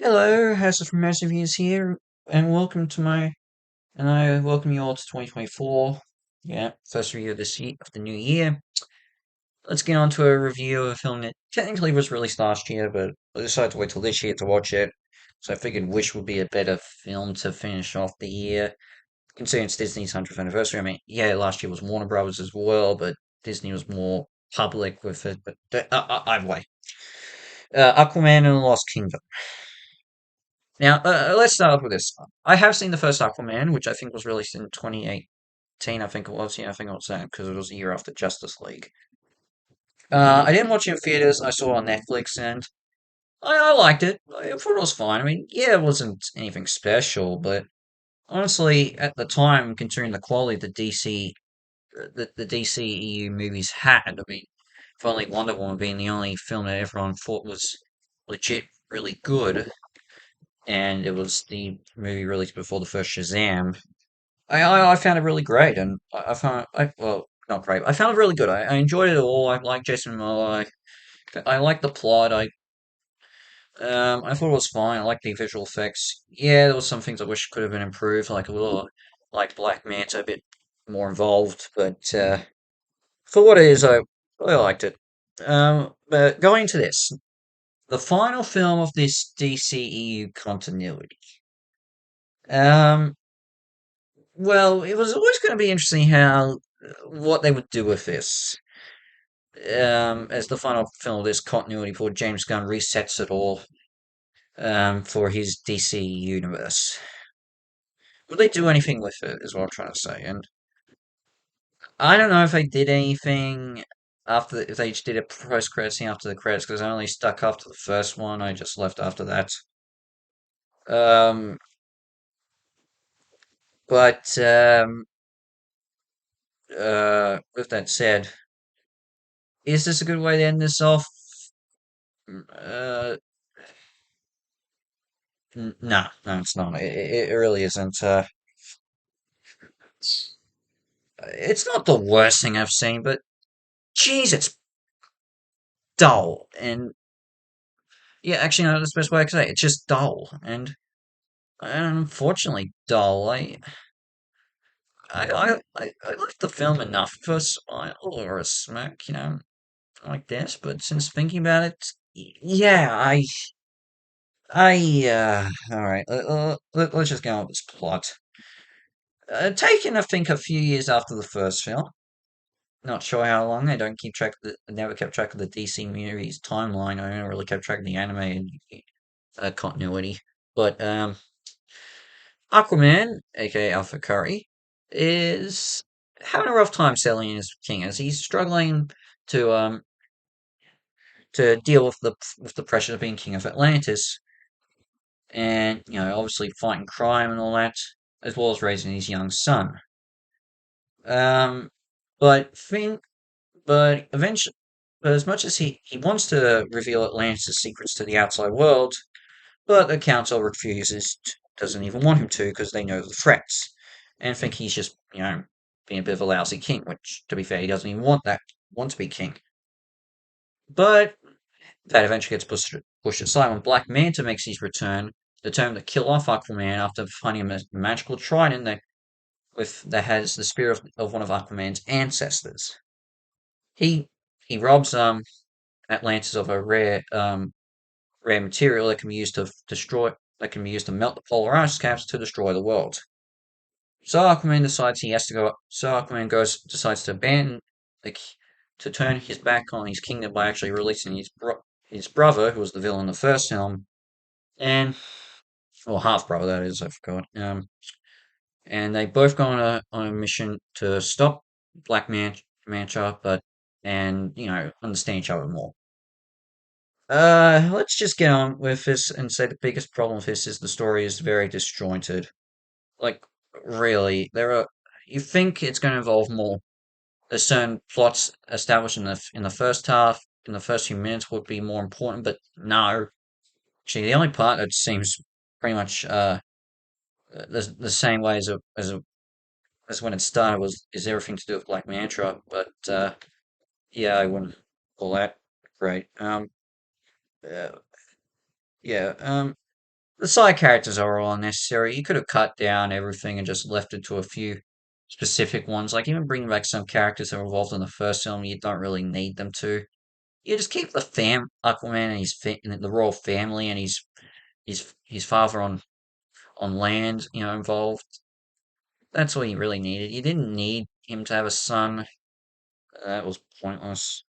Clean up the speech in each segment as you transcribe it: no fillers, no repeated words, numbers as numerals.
Hello, House of Massive is here, and I welcome you all to 2024. Yeah, first review of this year, of the new year. Let's get on to a review of a film that technically was released last year, but I decided to wait till this year to watch it. So I figured Wish would be a better film to finish off the year, considering it's Disney's 100th anniversary. I mean, yeah, last year was Warner Brothers as well, but Disney was more public with it. But either way, Aquaman and the Lost Kingdom. Now, let's start off with this. I have seen the first Aquaman, which I think was released in 2018. I think it was. Yeah, I think it was that because it was a year after Justice League. I didn't watch it in theaters. I saw it on Netflix, and I liked it. I thought it was fine. I mean, yeah, it wasn't anything special, but honestly, at the time, considering the quality the DCEU movies had, I mean, if only Wonder Woman being the only film that everyone thought was legit really good, and it was the movie released before the first Shazam. I found it really great, and well, not great. I found it really good. I enjoyed it all. I like Jason Momoa. I like the plot. I thought it was fine. I like the visual effects. Yeah, there was some things I wish could have been improved, like a little like Black Manta a bit more involved. But for what it is, I liked it. But going to this, the final film of this DCEU continuity. Um, well, it was always going to be interesting how what they would do with this. As the final film of this continuity before James Gunn resets it all for his DC universe. Would they do anything with it, is what I'm trying to say. And I don't know if they did anything if they just did a post credit scene after the credits, because I only stuck after the first one. I just left after that. Um, but with that said, is this a good way to end this off? Uh, no, no, it's not. It really isn't. It's not the worst thing I've seen, but geez, it's dull. And yeah, actually, no, that's the best way I can say it. It's just dull, and unfortunately dull. I liked the film enough for a smile or a smirk, like this. But since thinking about it, yeah, all right. Let's just go on with this plot. Taken, I think, a few years after the first film. Not sure how long. I don't keep track of I never kept track of the DC movies timeline. I only really kept track of the anime and continuity. But Aquaman, aka Alpha Curry, is having a rough time selling as king as he's struggling to um to deal with the pressure of being king of Atlantis, and obviously fighting crime and all that, as well as raising his young son. Um, but thing But eventually, but as much as he wants to reveal Atlantis' secrets to the outside world, but the council refuses, doesn't even want him to because they know the threats and think he's just, being a bit of a lousy king, which, to be fair, he doesn't even want to be king. But that eventually gets pushed aside when Black Manta makes his return, determined to kill off Aquaman after finding a magical trident that has the spirit of one of Aquaman's ancestors. He he robs Atlantis of a rare material that can be used to melt the polar ice caps to destroy the world. So Aquaman decides to abandon the, to turn his back on his kingdom by actually releasing his brother, who was the villain in the first film, and or half brother that is, I forgot. And they both go on a mission to stop Manta, but and understand each other more. Let's just get on with this and say the biggest problem with this is the story is very disjointed. Like, really, you think it's going to involve more. There's certain plots established in the first half, in the first few minutes would be more important, but no. Actually, the only part that seems pretty much the same way as when it started is everything to do with Black Mantra, but yeah, I wouldn't call that great. Uh, yeah. The side characters are all unnecessary. You could have cut down everything and just left it to a few specific ones. Like even bringing back some characters that were involved in the first film, you don't really need them to. You just keep the Aquaman and and the royal family and his father on land, involved. That's all you really needed. You didn't need him to have a son. That was pointless.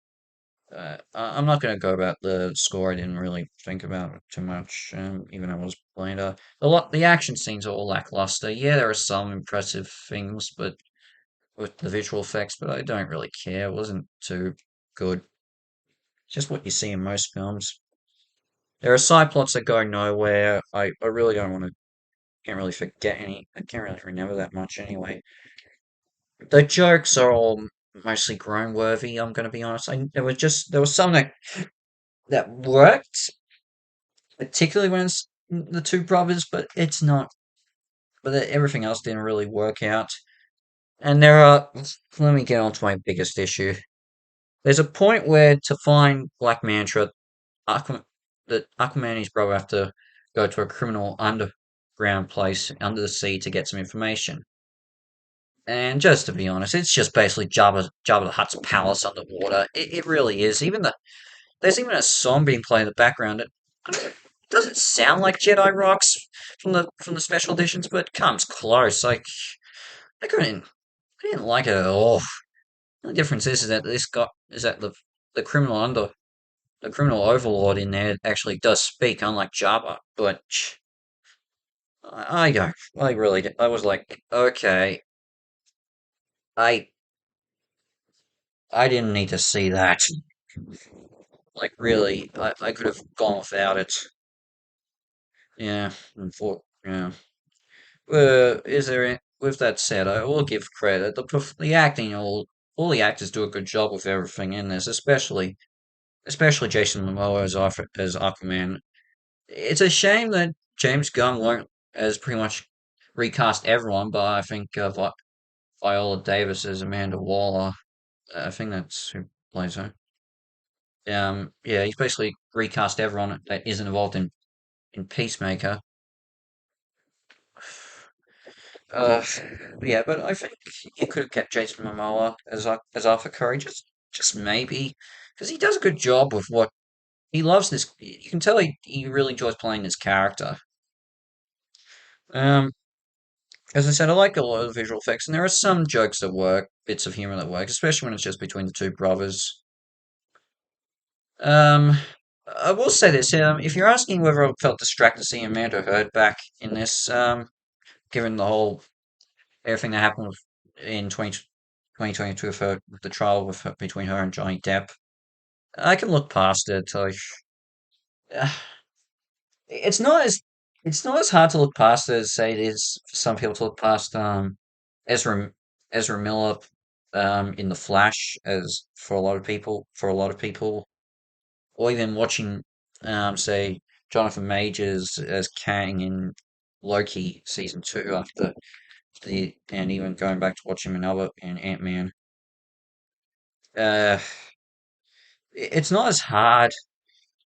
I'm not going to go about the score. I didn't really think about it too much, even though I was playing. The action scenes are all lackluster. Yeah, there are some impressive things, but with the visual effects, but I don't really care. It wasn't too good. Just what you see in most films. There are side plots that go nowhere. I really don't want to. Can't really forget any. I can't really remember that much anyway. The jokes are all mostly groan worthy. I'm going to be honest. There was some that worked, particularly when it's the two brothers, but it's not. But everything else didn't really work out. And there are. Let me get on to my biggest issue. There's a point where to find Black Manta, Aquaman, that Aquaman and his brother have to go to a criminal underground place under the sea to get some information. And just to be honest, it's just basically Jabba the Hutt's palace underwater. It really is. There's even a song being played in the background. It doesn't sound like Jedi rocks from the special editions, but it comes close. Like I didn't like it at all. The only difference is that this guy is that the the criminal overlord in there actually does speak, unlike Jabba. But I don't. I really. I was like, okay, I I didn't need to see that. Like really, I could have gone without it. Yeah, yeah. With that said, I will give credit. The acting, all the actors do a good job with everything in this, especially Jason Momoa as Aquaman. It's a shame that James Gunn won't has pretty much recast everyone, but I think Viola Davis as Amanda Waller. I think that's who plays her. Yeah, he's basically recast everyone that isn't involved in Peacemaker. Uh, yeah, but I think you could have kept Jason Momoa as Arthur Curry, just maybe, because he does a good job with what he loves. This you can tell he really enjoys playing this character. Um, as I said, I like a lot of the visual effects, and there are some jokes that work, bits of humor that work, especially when it's just between the two brothers. Um, I will say this: if you're asking whether I felt distracted seeing Amanda Heard back in this, given the whole everything that happened in 2022 with with the trial between her and Johnny Depp. I can look past it. Like, uh, it's not as it's not as hard to look past as say it is for some people to look past Ezra Ezra Miller in The Flash as for a lot of people or even watching say Jonathan Majors as Kang in Loki season 2 after the and even going back to watch him in Ant-Man. Uh, it's not as hard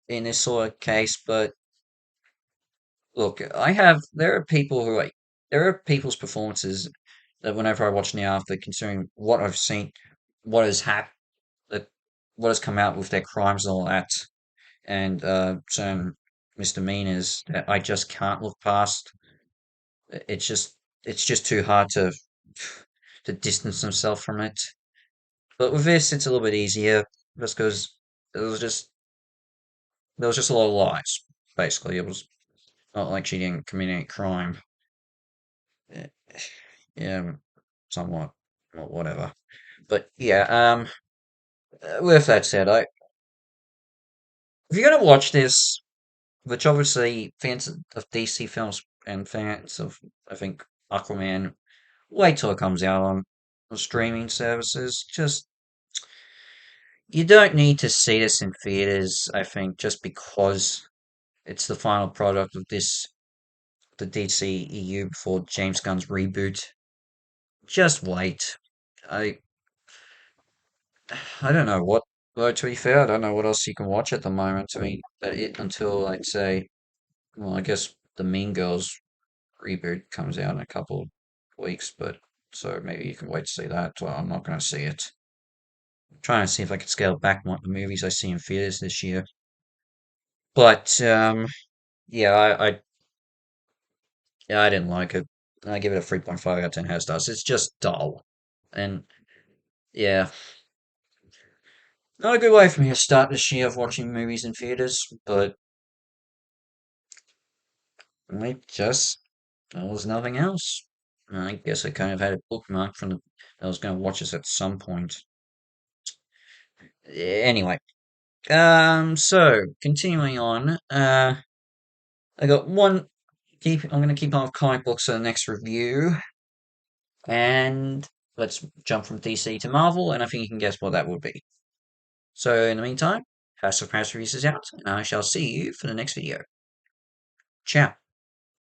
in this sort of case, but look, there are people's performances that whenever I watch now, after considering what I've seen, what has happened, that what has come out with their crimes and all that, and certain misdemeanors that I just can't look past. It's just it's just too hard to distance themselves from it. But with this, it's a little bit easier just because it was just there was just a lot of lies. Basically, it was not like she didn't commit any crime. Eh, Yeah, somewhat, or whatever. But yeah, with that said, if you're gonna watch this, which obviously fans of DC films and fans of, I think, Aquaman, wait till it comes out on streaming services. Just you don't need to see this in theaters. I think just because it's the final product of the DCEU before James Gunn's reboot. Just wait. I I don't know what. Well, to be fair, I don't know what else you can watch at the moment. I mean, until I'd say, well, I guess the Mean Girls reboot comes out in a couple of weeks, but so maybe you can wait to see that. Well, I'm not going to see it. I'm trying to see if I can scale back what the movies I see in theaters this year. But yeah, yeah, I didn't like it. I give it a 3.5 out of 10 hair stars. It's just dull, and yeah, not a good way for me to start this year of watching movies in theaters. But just there was nothing else. And I guess I kind of had a bookmark from the I was going to watch this at some point. Anyway, so continuing on, I got one. I'm going to keep on with comic books for the next review, and let's jump from DC to Marvel, and I think you can guess what that would be. So in the meantime, House of Pass Reviews is out, and I shall see you for the next video. Ciao.